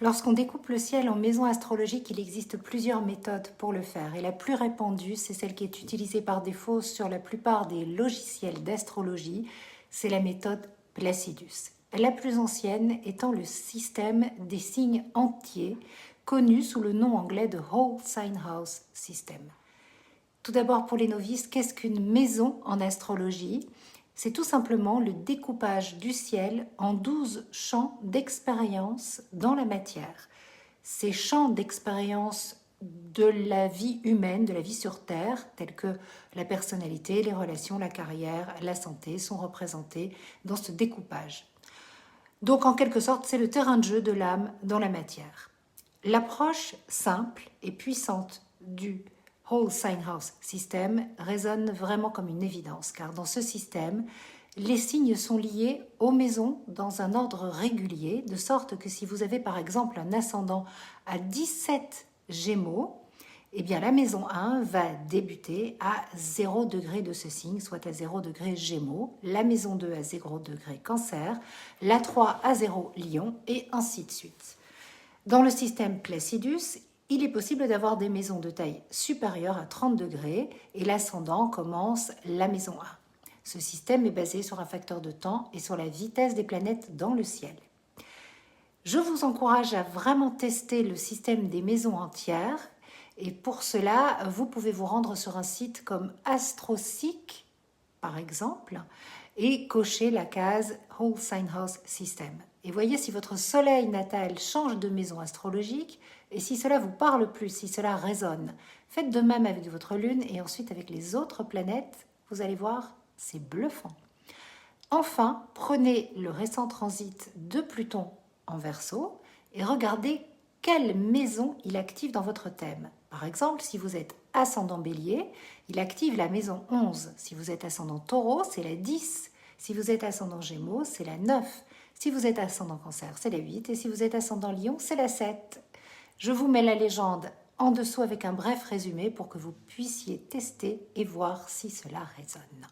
Lorsqu'on découpe le ciel en maisons astrologiques, il existe plusieurs méthodes pour le faire. Et la plus répandue, c'est celle qui est utilisée par défaut sur la plupart des logiciels d'astrologie, c'est la méthode Placidus. La plus ancienne étant le système des signes entiers, connu sous le nom anglais de Whole Sign House System. Tout d'abord, pour les novices, qu'est-ce qu'une maison en astrologie ? C'est tout simplement le découpage du ciel en 12 champs d'expérience dans la matière. Ces champs d'expérience de la vie humaine, de la vie sur Terre, tels que la personnalité, les relations, la carrière, la santé, sont représentés dans ce découpage. Donc, en quelque sorte, c'est le terrain de jeu de l'âme dans la matière. L'approche simple et puissante du Whole Sign House System résonne vraiment comme une évidence, car dans ce système, les signes sont liés aux maisons dans un ordre régulier, de sorte que si vous avez par exemple un ascendant à 17 Gémeaux, eh bien la maison 1 va débuter à 0 degré de ce signe, soit à 0 degré Gémeaux, la maison 2 à 0 degré Cancer, la 3 à 0 Lion, et ainsi de suite. Dans le système Placidus, il est possible d'avoir des maisons de taille supérieure à 30 degrés et l'ascendant commence la maison 1. Ce système est basé sur un facteur de temps et sur la vitesse des planètes dans le ciel. Je vous encourage à vraiment tester le système des maisons entières et pour cela, vous pouvez vous rendre sur un site comme AstroSeek, par exemple, et cocher la case Whole Sign House System. Et voyez si votre soleil natal change de maison astrologique et si cela vous parle plus, si cela résonne. Faites de même avec votre lune et ensuite avec les autres planètes. Vous allez voir, c'est bluffant. Enfin, prenez le récent transit de Pluton en Verseau et regardez quelle maison il active dans votre thème. Par exemple, si vous êtes ascendant Bélier, il active la maison 11. Si vous êtes ascendant Taureau, c'est la 10. Si vous êtes ascendant Gémeaux, c'est la 9. Si vous êtes ascendant Cancer, c'est la 8. Et si vous êtes ascendant Lion, c'est la 7. Je vous mets la légende en dessous avec un bref résumé pour que vous puissiez tester et voir si cela résonne.